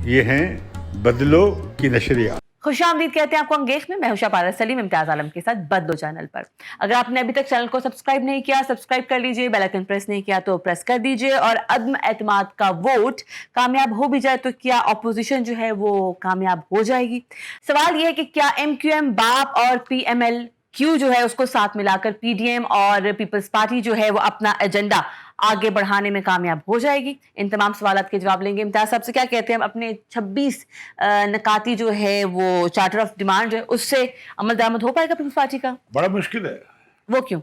یہ ہیں بدلو کی نشریات. خوش آمدید کہتے ہیں آپ کو انگیخ میں. میں ہوں پارا سلیم امتیاز عالم کے ساتھ بدلو چینل پر. اگر آپ نے ابھی تک چینل کو سبسکرائب نہیں کیا سبسکرائب کر لیجئے, بیل آئیکن پریس نہیں کیا تو پریس کر دیجئے, اور عدم اعتماد کا ووٹ کامیاب ہو بھی جائے تو کیا اپوزیشن جو ہے وہ کامیاب ہو جائے گی؟ سوال یہ ہے کہ کیا ایم کیو ایم باپ اور پی ایم ایل کیو جو ہے اس کو ساتھ ملا کر پی ڈی ایم اور پیپلز پارٹی جو ہے وہ اپنا ایجنڈا آگے بڑھانے میں کامیاب ہو جائے گی؟ ان تمام سوالات کے جواب لیں گے. امتیاز صاحب سے کیا کہتے ہیں اپنے 26 نکاتی جو ہے وہ چارٹر آف ڈیمانڈ ہے اس سے عمل درآمد ہو پائے گا پیپلز پارٹی کا؟ بڑا مشکل ہے. وہ کیوں؟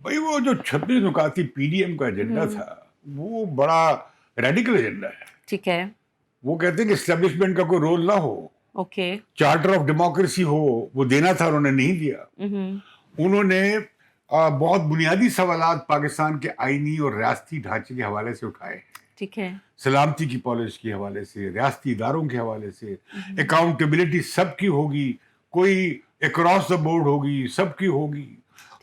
بھائی وہ جو 26 نکاتی پی ڈی ایم کا ایجنڈا تھا وہ بڑا ریڈیکل ایجنڈا ہے. ٹھیک ہے. وہ کہتے ہیں کہ اسٹیبلشمنٹ کا کوئی رول نہ ہو, اوکے. چارٹر آف ڈیموکریسی ہو, وہ دینا تھا انہوں نے نہیں دیا. انہوں نے بہت بنیادی سوالات پاکستان کے آئینی اور ریاستی ڈھانچے کے حوالے سے اٹھائے. ٹھیک ہے. سلامتی کی پالیسی کے حوالے سے, ریاستی اداروں کے حوالے سے, اکاؤنٹیبلٹی سب کی ہوگی, کوئی اکراس دا بورڈ ہوگی, سب کی ہوگی,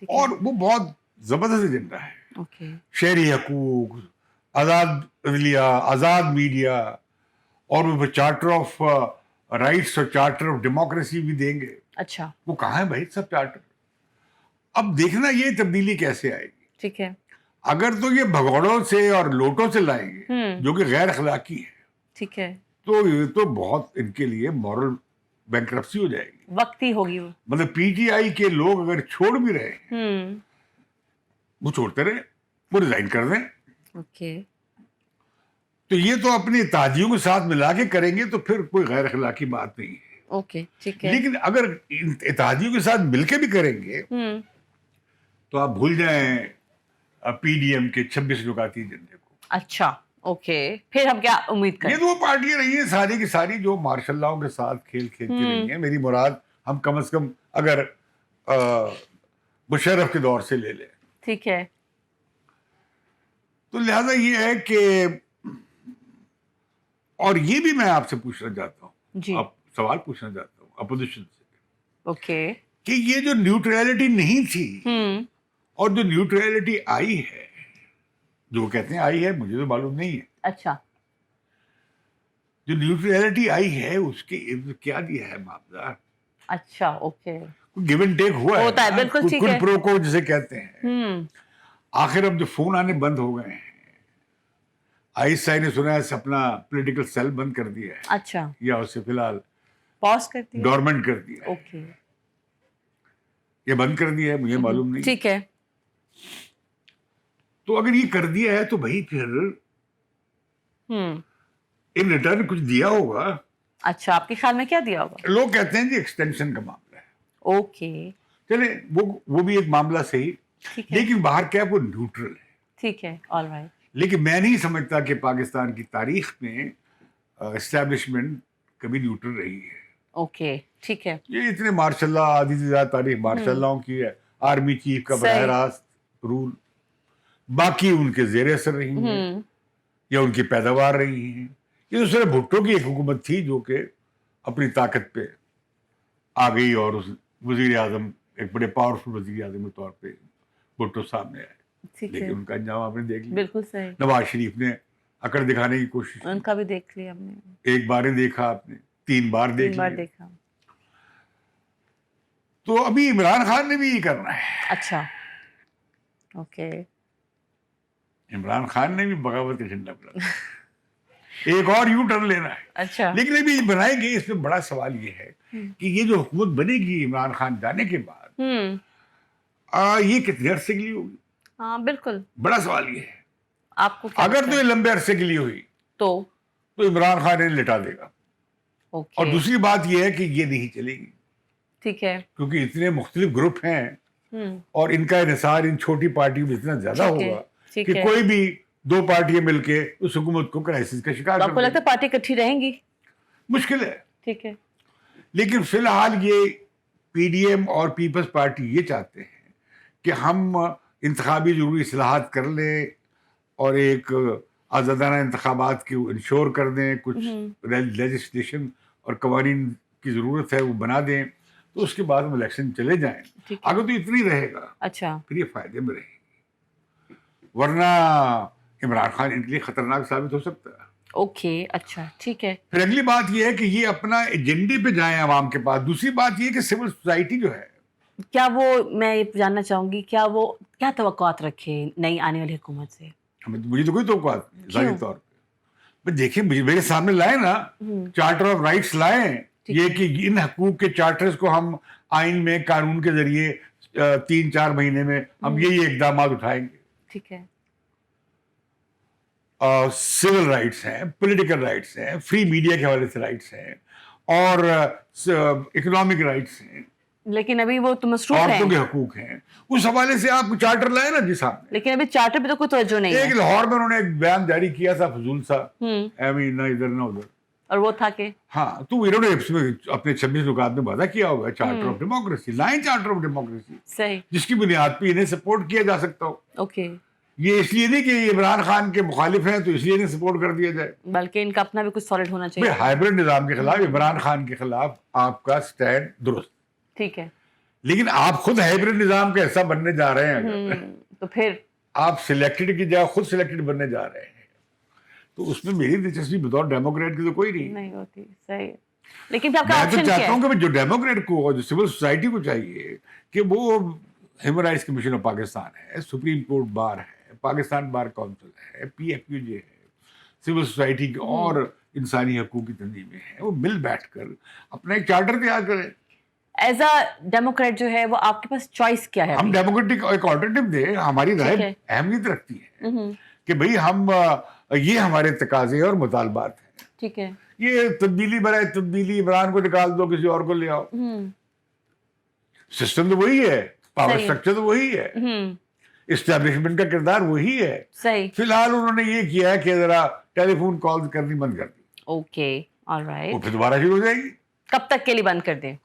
اور وہ بہت زبردست ایجنڈا ہے. اوکے. شہری حقوق, آزاد عدلیہ, آزاد میڈیا, اور وہ چارٹر آف رائٹس اور چارٹر آف ڈیموکریسی بھی دیں گے. اچھا. وہ کہاں ہے بھائی سب چارٹر؟ اب دیکھنا یہ تبدیلی کیسے آئے گی. ٹھیک ہے. اگر تو یہ بھگوڑوں سے اور لوٹوں سے لائیں گے جو کہ غیر اخلاقی ہے, ٹھیک ہے, تو یہ تو بہت ان کے لیے مورل بینکرپسی ہو جائے گی. وقتی ہوگی وہ. مطلب پی ٹی آئی کے لوگ اگر چھوڑ بھی رہے ہیں وہ چھوڑتے رہے, وہ ریزائن کر دیں. اوکے. تو یہ تو اپنی اتحادیوں کے ساتھ ملا کے کریں گے تو پھر کوئی غیر اخلاقی بات نہیں ہے. اوکے. ٹھیک ہے. لیکن اگر اتحادیوں کے ساتھ مل کے بھی کریں گے تو آپ بھول جائیں پی ڈی ایم کے 26 نکاتی ایجنڈے کو. اچھا. اوکے. پھر ہم کیا امید کریں؟ یہ تو وہ پارٹیاں رہی ہیں ساری کی ساری جو مارشل لاؤں کے ساتھ کھیل کھیلتی رہی ہیں. میری مراد ہم کم از کم اگر مشرف کے دور سے لے لیں. ٹھیک ہے. تو لہذا یہ ہے کہ, اور یہ بھی میں آپ سے پوچھنا چاہتا ہوں, جی آپ سوال پوچھنا چاہتا ہوں اپوزیشن سے, اوکے, کہ یہ جو نیوٹریلٹی نہیں تھی اور جو نیوٹریلٹی آئی ہے, جو کہتے ہیں آئی ہے, مجھے تو معلوم نہیں ہے. اچھا. جو نیوٹریلٹی آئی ہے اس کے کیا دیا ہے معاوضہ؟ اچھا. اوکے. گیو اینڈ ٹیک ہوا ہے, ہوتا ہے, بالکل ٹھیک ہے. کل پرو کو جسے کہتے ہیں. آخر اب جو فون آنے بند ہو گئے ہیں, آئیسائی نے سنا ہے اپنا پولیٹیکل سیل بند کر دیا ہے. اچھا. یا اسے فی الحال پاز کر دیا, ڈورمنٹ کر دیا. اوکے. یہ بند کر دیا ہے, مجھے معلوم نہیں. ٹھیک ہے. تو اگر یہ کر دیا ہے تو بھائی پھر ان ریٹرن کچھ دیا ہوگا. اچھا, آپ کے خیال میں کیا دیا ہوگا؟ لوگ کہتے ہیں جی ایکسٹینشن کا معاملہ ہے. اوکے. چلے وہ بھی ایک معاملہ صحیح, لیکن باہر کیا وہ نیوٹرل ہے. ٹھیک ہے, آل رائٹ. لیکن میں نہیں سمجھتا کہ پاکستان کی تاریخ میں اسٹیبلشمنٹ کبھی نیوٹرل رہی ہے. اوکے. ٹھیک ہے. یہ اتنے مارشاء اللہ آدھی سے زیادہ تاریخ مارشاء اللہ کی ہے, آرمی چیف کا براہ راست رول, باقی ان کے زیر اثر رہی ہیں یا ان کی پیداوار رہی ہیں. یہ تو صرف بھٹو کی ایک حکومت تھی جو کہ اپنی طاقت پہ آ گئی, اور اس وزیر اعظم ایک بڑے پاورفل وزیر اعظم کے طور پہ بھٹو سامنے آئے. لیکن ان کا انجام آپ نے دیکھ لیا. بالکل صحیح. نواز شریف نے اکڑ دکھانے کی کوشش کی, ان کا بھی دیکھ لیا ہم نے. ایک بار ہی دیکھا آپ نے, 3 بار دیکھا. تو ابھی عمران خان نے بھی یہ کرنا ہے. اچھا. اوکے. عمران خان نے بھی بغاوت کا جھنڈا بنا, ایک اور یو ٹرن لینا ہے. اچھا. لیکن ابھی بنائیں گے, اس میں بڑا سوال یہ ہے کہ یہ جو حکومت بنے گی عمران خان جانے کے بعد یہ کتنے عرصے کے لیے ہوگی؟ ہاں بالکل, بڑا سوال یہ ہے. آپ کو اگر تو یہ لمبے عرصے کے لیے ہوئی تو عمران خان انہیں لٹا دے گا. اوکے. اور دوسری بات یہ ہے کہ یہ نہیں چلے گی. ٹھیک ہے. کیونکہ اتنے مختلف گروپ ہیں اور ان کا انحصار ان چھوٹی پارٹیوں میں اتنا زیادہ ہوگا کہ کوئی بھی 2 پارٹیاں مل کے اس حکومت کو کرائسس کا شکار کر دیں. آپ کو لگتا ہے پارٹی اکٹھی رہیں گی؟ مشکل ہے. ٹھیک ہے. لیکن فی الحال یہ پی ڈی ایم اور پیپلز پارٹی یہ چاہتے ہیں کہ ہم انتخابی ضروری اصلاحات کر لیں اور ایک آزادانہ انتخابات کی انشور کر دیں, کچھ لیجسلیشن اور قوانین کی ضرورت ہے وہ بنا دیں, تو اس کے بعد ہم الیکشن چلے جائیں. اگر تو اتنا ہی رہے گا اچھا پھر یہ فائدے میں رہے گی, ورنہ عمران خان ان کے لیے خطرناک ثابت ہو سکتا ہے. اوکے اچھا ٹھیک ہے. پھر اگلی بات یہ ہے کہ یہ اپنا ایجنڈے پہ جائیں عوام کے پاس. دوسری بات یہ کہ سول سوسائٹی جو ہے, کیا وہ میں یہ جاننا چاہوں گی کیا وہ کیا توقعات رکھے نئی آنے والی حکومت سے؟ مجھے تو کوئی توقعات نہیں ظاہری طور پہ. دیکھیں میرے سامنے لائیں نا, چارٹر آف رائٹس لائیں, یہ کہ ان حقوق کے چارٹرز کو ہم آئین میں قانون کے ذریعے 3-4 مہینے میں ہم یہی اقدامات اٹھائیں گے. ٹھیک ہے. سول رائٹس ہیں, پولیٹیکل رائٹس ہیں, فری میڈیا کے حوالے سے رائٹس ہیں, اور اکنامک رائٹس ہیں, لیکن ابھی وہ تو مصروف ہیں, عورتوں کے حقوق ہیں. اس حوالے سے آپ چارٹر لائیں نا جی سامنے. لیکن ابھی چارٹر پہ تو کوئی توجہ نہیں ہے. ایک لاہور میں انہوں نے ایک بیان جاری کیا تھا فضول سا, نہ ادھر نہ ادھر, اور وہ تھا کہ ہاں تو انہوں نے اپنے 26 نکات میں وعدہ کیا ہوا ہے charter of democracy. Line charter of democracy صحیح, جس کی بنیاد پہ انہیں سپورٹ کیا جا سکتا ہو. اوکے. یہ اس لیے نہیں کہ یہ عمران خان کے مخالف ہیں تو اس لیے انہیں سپورٹ کر دیا جائے, بلکہ ان کا اپنا بھی کچھ سالڈ ہونا چاہیے. ہائبرڈ نظام کے خلاف, عمران خان کے خلاف آپ کا سٹینڈ درست. ٹھیک ہے. لیکن آپ خود ہائبرڈ نظام کا حصہ بننے جا رہے ہیں, تو پھر آپ سلیکٹڈ کی جگہ خود سلیکٹڈ بننے جا رہے ہیں, تو اس میں میری دلچسپی بطور ڈیموکریٹ کی تو کوئی نہیں ہوتی. صحیح. لیکن پھر آپ کا میں تو آپشن کیا چاہتا ہوں ہے؟ کہ جو ڈیموکریٹ کو جو سول سوسائٹی کو چاہیے کہ وہ human rights commission of Pakistan ہے, سپریم کورٹ بار ہے, پاکستان بار کونسل ہے, PFUJ ہے, سول سوسائٹی کے اور انسانی حقوق کی تنظیمیں ہیں, وہ مل بیٹھ کر اپنا ایک چارٹر تیار کریں. ایز اے ڈیموکریٹ جو ہے وہ آپ کے پاس چوائس کیا ہے؟ ہم ڈیموکریٹک ایک آلٹرنیٹو دیں. ہماری رائے اہمیت رکھتی ہے کہ بھئی ہم یہ ہمارے تقاضے اور مطالبات ہیں. ٹھیک ہے. یہ تبدیلی برائے تبدیلی, عمران کو نکال دو کسی اور کو لے آؤ, سسٹم تو وہی ہے, پاور سٹرکچر تو وہی ہے, اسٹیبلشمنٹ کا کردار وہی ہے. صحیح. فی الحال انہوں نے یہ کیا ہے کہ ذرا ٹیلی فون کال کرنی بند کر دی. Okay all right. وہ پھر دوبارہ شروع ہو جائے گی. کب تک کے لیے بند کر دیں؟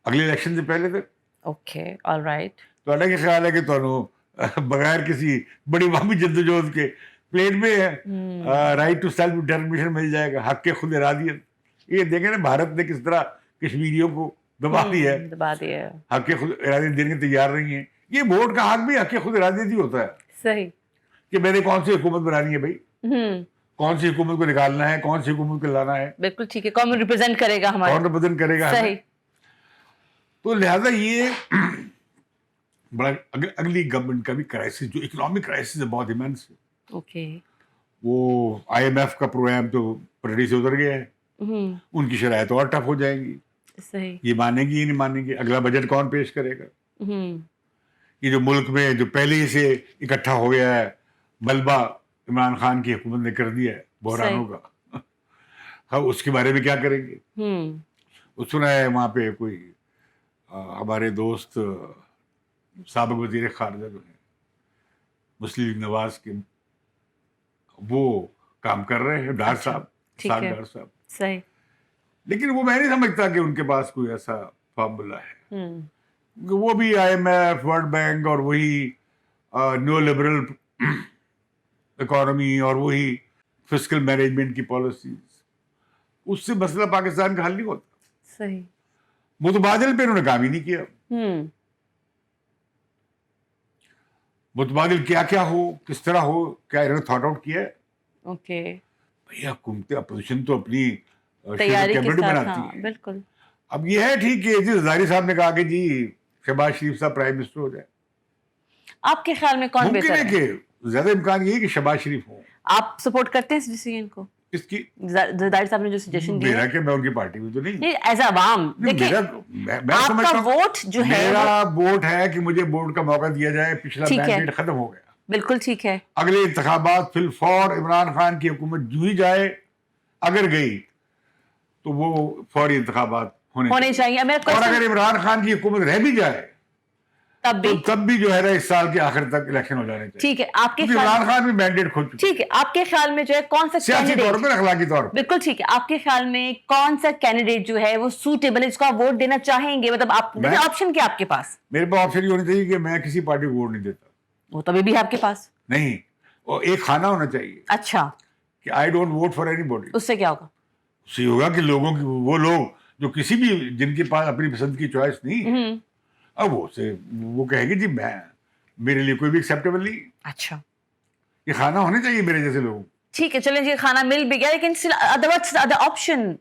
اگلے الیکشن سے پہلے تک. Okay all right. تو کیا خیال ہے کہ تمہیں بغیر کسی بڑی عوامی جدوجہد کے پلیٹ میں رائٹ ٹو سیلف ڈٹرمنیشن مل جائے گا, حق کے خود ارادیت. یہ دیکھیں نا بھارت نے کس طرح کشمیریوں کو دبا دیا ہے, حق کے خود ارادیت دینے کے تیار نہیں ہے. یہ ووٹ کا حق بھی حق کے خود ارادیت ہی ہوتا ہے. صحیح. کہ میں نے کون سی حکومت بنانی ہے بھائی, کون سی حکومت کو نکالنا ہے, کون سی حکومت کو لانا ہے. بالکل ٹھیک ہے. کون ریپرزینٹ کرے گا ہمارا, کون ریپرزینٹ کرے گا. صحیح. تو لہذا یہ بڑا اگلی گورنمنٹ کا بھی کرائسس, جو اکنامک کرائسس ہے بہت ایمنس ہے. اوکے. وہ IMF کا پروگرام تو پرڑی سے اتر گیا ہے, ان کی شرائط اور ٹف ہو جائیں گی. صحیح. یہ مانیں گی یہ نہیں مانیں گے. اگلا بجٹ کون پیش کرے گا. یہ جو ملک میں جو پہلے ہی سے اکٹھا ہو گیا ہے ملبہ عمران خان کی حکومت نے کر دیا ہے بحرانوں کا, ہم اس کے بارے میں کیا کریں گے. سنا ہے وہاں پہ کوئی ہمارے دوست سابق وزیر خارجہ جو ہیں مسلم لیگ نواز کے, وہ کام کر رہے ہیں, ڈار صاحب, ڈار صاحب. صحیح. لیکن وہ میں نہیں سمجھتا کہ ان کے پاس کوئی ایسا فارمولا ہے. وہ بھی IMF, ورلڈ بینک اور وہی نیو لبرل اکانومی اور وہی فسکل مینجمنٹ کی پالیسیز, اس سے مسئلہ پاکستان کا حل نہیں ہوتا. صحیح. متبادل پہ انہوں نے کام ہی نہیں کیا. متبادل کیا کیا ہو, کس طرح ہو, کیا انہوں نے تھاٹ آؤٹ کیا ہے. اوکے. بھیا حکومت اپوزیشن تو اپنی تیاری کے کیبنٹ ساتھ, بناتی ہے. بالکل. اب یہ ہے ٹھیک کہ جی زرداری صاحب نے کہا کہ جی شہباز شریف صاحب پرائم منسٹر ہو جائے. آپ کے خیال میں کون ممکن بہتر ہے ہے؟ کہ زیادہ امکان یہ ہے کہ شہباز شریف ہوں. آپ سپورٹ کرتے ہیں اس ڈیسیژن کو؟ اس کی زرداری صاحب نے جو سجیشن دیا میرا کہ میں ان کی پارٹی میں تو نہیں, ایز اے عوام دیکھیں میں آپ سمجھتا کا ہوں ووٹ جو ہے میرا ووٹ ہے کہ مجھے ووٹ کا موقع دیا جائے. پچھلا ٹھیک ہے. مینڈیٹ ختم ہو گیا, بالکل ٹھیک ہے. اگلے انتخابات فی الفور عمران خان کی حکومت جو ہی جائے, اگر گئی تو وہ فوری انتخابات ہونے چاہیے. اور اگر عمران خان کی حکومت رہ بھی جائے تب بھی جو ہے نا اس سال کے آخر تک الیکشن ہو جانے چاہیے. ٹھیک ہے. آپ کے عمران خان بھی مینڈیٹ کھو چکے. ٹھیک ہے. آپ کے خیال میں جو ہے کون سا سیاسی طور پر, اخلاقی طور پر, بالکل ٹھیک ہے, آپ کے خیال میں کون سا کینڈیڈیٹ جو ہے وہ سوٹیبل ہے, جس کو آپ ووٹ دینا چاہیں گے؟ مطلب آپ دیکھیں آپشن کیا آپ کے پاس. میرے پاس آپشن یہ ہونی چاہیے کہ میں کسی پارٹی کو ووٹ نہیں دیتا. وہ تو ابھی بھی آپ کے پاس نہیں, اور ایک کھانا ہونا چاہیے. اچھا. کہ I don't vote for anybody. اس سے کیا ہوگا؟ اس سے ہوگا کہ لوگوں کی, وہ لوگ جو کسی بھی جن کے پاس اپنی پسند کی چوائس نہیں, اب وہ کہے گی جی میں میرے لیے کوئی بھی ایکسیپٹیبل نہیں. اچھا. یہ کھانا ہونا چاہیے میرے جیسے لوگوں. ٹھیک ہے چلیں جی کھانا مل بھی گیا لیکن ادر آپشن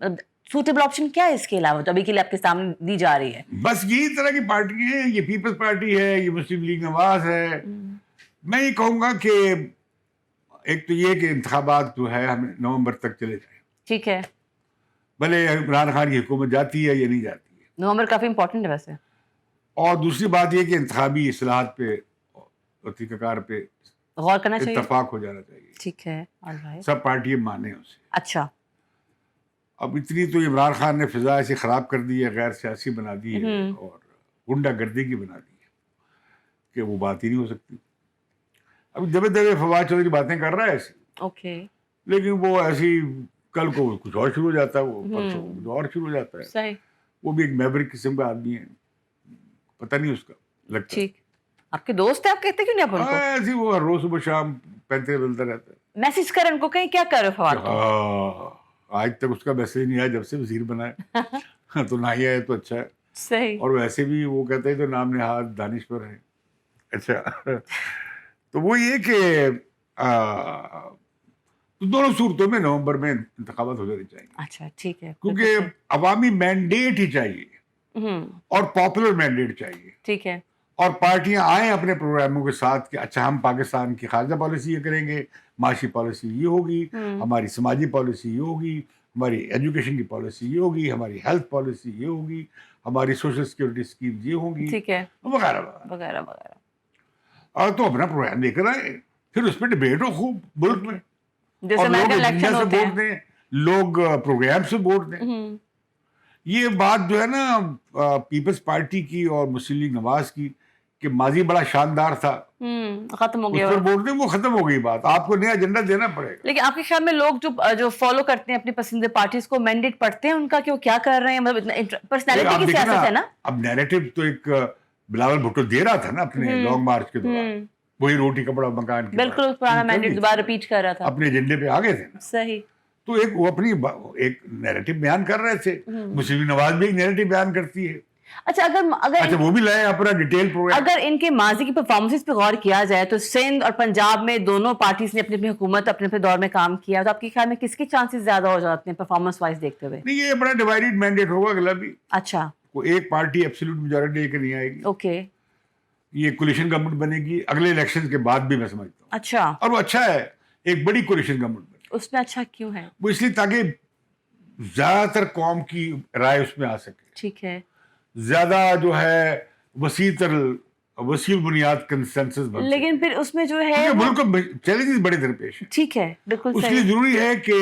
سوٹیبل آپشن کیا ہے اس کے علاوہ جو ابھی کے لیے آپ کے سامنے دی جا رہی ہے؟ بس یہی طرح کی پارٹی ہیں, یہ پیپلز پارٹی ہے, یہ مسلم لیگ نواز ہے. میں یہ کہوں گا کہ ایک تو یہ کہ انتخابات جو ہے ہمیں نومبر تک چلے جائیں. ٹھیک ہے, بھلے عمران خان کی حکومت جاتی ہے یا نہیں جاتی ہے. نومبر کافی امپورٹنٹ ہے ویسے. اور دوسری بات یہ کہ انتخابی اصلاحات پہ طریقہ کار پہ غور کرنا چاہیے, اتفاق ہو جانا چاہیے. ٹھیک ہے, alright. سب پارٹیاں مانیں اسے. اچھا, اب اتنی تو عمران خان نے فضا ایسی خراب کر دی ہے, غیر سیاسی بنا دی ہے اور غنڈہ گردی کی بنا دی ہے کہ وہ بات ہی نہیں ہو سکتی. اب دبے دبے فواد چودھری باتیں کر رہا ہے ایسی, اوکے, لیکن وہ ایسی کل کو کچھ اور شروع ہو جاتا ہے, وہ پرسوں کچھ اور شروع ہو جاتا ہے. صحیح, وہ بھی ایک میبرک قسم کا آدمی ہے, پتہ نہیں اس کا لگتا. ٹھیک, آپ کے دوست ہیں, آپ کہتے کیوں نہیں آپ ان کو؟ ایسی وہ ہر روز صبح شام پینتے بدلتا رہتا ہے. میسج کریں ان کو, کہیں کیا کر رہے فواد کو؟ آج تک اس کا میسج نہیں آیا جب سے وزیر بنا ہے. تو نہ ہی آئے تو اچھا ہے. صحیح, اور ویسے بھی وہ کہتے ہیں تو نام نہاد دانش پر ہے. اچھا, تو وہ یہ کہ دونوں صورتوں میں نومبر میں انتخابات ہو جانے چاہیے. اچھا ٹھیک ہے, کیونکہ عوامی مینڈیٹ ہی چاہیے اور پاپولر مینڈیٹ چاہیے, ٹھیک ہے, اور پارٹیاں آئیں اپنے پروگراموں کے ساتھ کہ اچھا ہم پاکستان کی خارجہ پالیسی یہ کریں گے, معاشی پالیسی یہ ہوگی, ہماری سماجی پالیسی یہ ہوگی, ہماری ایجوکیشن کی پالیسی یہ ہوگی, ہماری ہیلتھ پالیسی یہ ہوگی, ہماری سوشل سیکورٹی اسکیم یہ ہوگی, ٹھیک ہے, وغیرہ وغیرہ وغیرہ. اور تو اپنا پروگرام لے کر آئے, پھر اس پہ ڈبیٹ ہو خوب ملک میں, جیسے اور لوگ امیرکن ایجنڈا الیکشن سے ہوتے ووٹ ہیں. دیں, لوگ پروگرام سے ووٹ دیں. یہ بات جو ہے نا پیپلز پارٹی کی اور مسلم لیگ نواز کی کہ ماضی بڑا شاندار تھا, ختم ہو اس گیا, پر ووٹ دیں, وہ ختم ہو گئی بات. آپ کو نیا ایجنڈا دینا پڑے گا. لیکن آپ کے خیال میں لوگ جو فالو کرتے ہیں اپنی پسندیدہ پارٹیز کو, مینڈیٹ پڑھتے ہیں ان کا کہ وہ کیا کر رہے ہیں, مطلب پرسنالٹی کی سیاست ہے نا. اب نیریٹو تو ایک بلاول بھٹو دے رہا تھا نا اپنے لانگ مارچ کے دوران, وہی روٹی کپڑا مکان کی, بالکل پرانا مینڈیٹ دوبارہ ریپیٹ کر رہا تھا, اپنے ایجنڈے پہ آگے تھے. صحیح, تو ایک وہ اپنی ایک نیریٹو بیان کر رہے تھے. مسلم نواز بھی ایک نیریٹو بیان کرتی ہے. اچھا, اگر وہ بھی لائے اپنا ڈیٹیل پروگرام. اگر ان کے ماضی کی پرفارمنس پہ غور کیا جائے تو سندھ اور پنجاب میں دونوں پارٹیز نے اپنی اپنی حکومت اپنے اپنے دور میں کام کیا, تو آپ کے خیال میں کس کے چانسز زیادہ ہو جاتے ہیں پرفارمنس وائز دیکھتے ہوئے؟ نہیں, یہ بڑا ڈیوائیڈڈ مینڈیٹ ہوگا اگلا بھی. اچھا, کوئی ایک پارٹی ایبسولوٹ میجورٹی لے کے نہیں آئے گی. اوکے, یہ کولیشن گورنمنٹ بنے گی اگلے الیکشن کے بعد بھی, میں سمجھتا ہوں. اچھا, اور وہ اچھا ہے, ایک بڑی کولیشن گورنمنٹ بنے. اس میں اچھا کیوں ہے؟ وہ اس لیے تاکہ زیادہ تر قوم کی رائے اس میں آ سکے, ٹھیک ہے, زیادہ جو ہے وسیع بنیاد کنسنسس بن. لیکن پھر اس میں جو ہے ملک کو چیلنجز بڑے درپیش ہیں. ٹھیک ہے, بالکل اس صحیح, لیے ضروری ہے کہ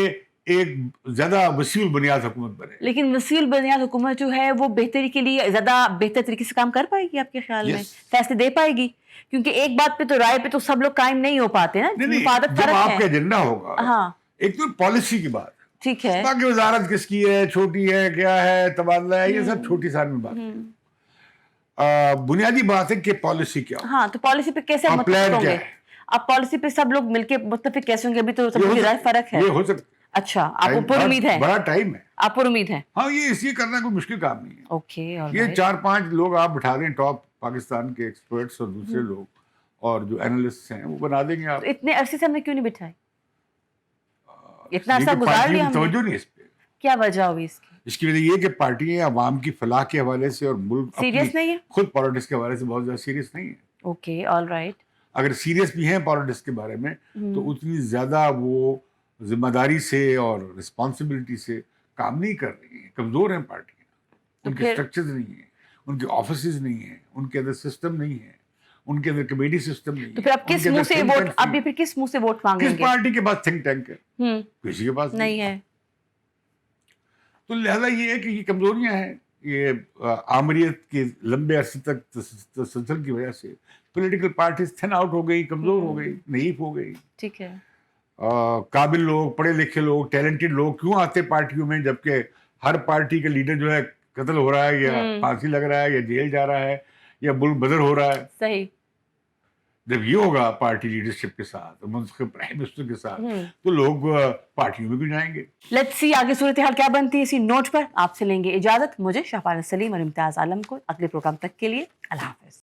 ایک زیادہ وسیع بنیاد حکومت بنے. لیکن وسیع بنیاد حکومت جو ہے وہ بہتری کے لیے زیادہ بہتر طریقے سے کام کر پائے گی آپ کے خیال میں, فیصلے دے پائے گی؟ کیونکہ ایک بات پہ تو رائے پہ تو سب لوگ قائم نہیں ہو پاتے نا, مفادات جب فرق آپ ہے. کا ایجنڈا ہوگا, ہاں, ایک تو پالیسی کی بات, ٹھیک ہے, باقی وزارت کس کی ہے, چھوٹی ہے, کیا ہے, تبادلہ ہے, یہ سب چھوٹی سان میں بات ہے. بنیادی بات ہے کہ پالیسی کیا. ہاں, تو پالیسی پہ کیسے متفق ہوں گے آپ؟ پالیسی پہ سب لوگ مل کے متفق کیسے ہوں گے؟ ابھی تو سب کی رائے فرق ہے. یہ ہو سکتا ہے. اچھا, آپ کو پر امید ہے, بڑا ٹائم ہے, آپ پر امید ہے. ہاں, یہ اس لیے کرنا کوئی مشکل کام نہیں ہے. اوکے, یہ 4-5 لوگ آپ بٹھا دیں ٹاپ پاکستان کے ایکسپرٹس اور دوسرے لوگ اور جو اینالسٹ ہیں, وہ بنا دیں گے. آپ اتنے عرصے سے ہم نے کیوں نہیں بٹھائے؟ اتنا عرصہ گزار لیا ہم نے, توجہ نہیں اس پہ. کیا وجہ ہوئی اس کی؟ اس کی وجہ یہ کہ پارٹیاں عوام کی فلاح کے حوالے سے اور ملک سیریس نہیں ہے, خود پالیٹکس کے حوالے سے بہت زیادہ سیریس نہیں ہے. Okay, all right. اگر سیریس بھی ہیں پالیٹکس کے بارے میں تو اتنی زیادہ وہ ذمہ داری سے اور رسپانسبلٹی سے کام نہیں کر رہی ہیں. کمزور ہیں پارٹیاں, ان کے اسٹرکچرز نہیں ہیں, ان کے آفیسز نہیں ہیں, ان کے اندر سسٹم نہیں ہے, ان کے اندر کمیٹی سسٹم نہیں ہے. تو پھر آپ کس منہ سے ووٹ, آپ پھر کس منہ سے ووٹ مانگیں گے؟ کس پارٹی کے پاس تھنک ٹینک ہے؟ کسی کے پاس نہیں ہے. تو لہذا یہ ہے کہ یہ کمزوریاں ہیں. یہ آمریت کے لمبے عرصے تک تسلسل کی وجہ سے پولیٹیکل پارٹیز تھن آؤٹ ہو گئی, کمزور ہو گئی, نحیف ہو گئی. ٹھیک ہے, قابل لوگ, پڑھے لکھے لوگ, ٹیلنٹڈ لوگ کیوں آتے پارٹیوں میں, جبکہ ہر پارٹی کا لیڈر جو ہے قتل ہو رہا ہے یا پھانسی لگ رہا ہے یا جیل جا رہا ہے یا ملک بدر ہو رہا ہے. صحیح. جب یہ ہوگا پارٹی لیڈرشپ کے ساتھ, منتخب پرائم منسٹر کے ساتھ, تو لوگ پارٹیوں میں بھی جائیں گے. لیٹس سی آگے صورتحال کیا بنتی ہے. اسی نوٹ پر آپ سے لیں گے اجازت. مجھے شفاعت سلیم اور امتیاز عالم کو اگلے پروگرام تک کے لیے اللہ حافظ.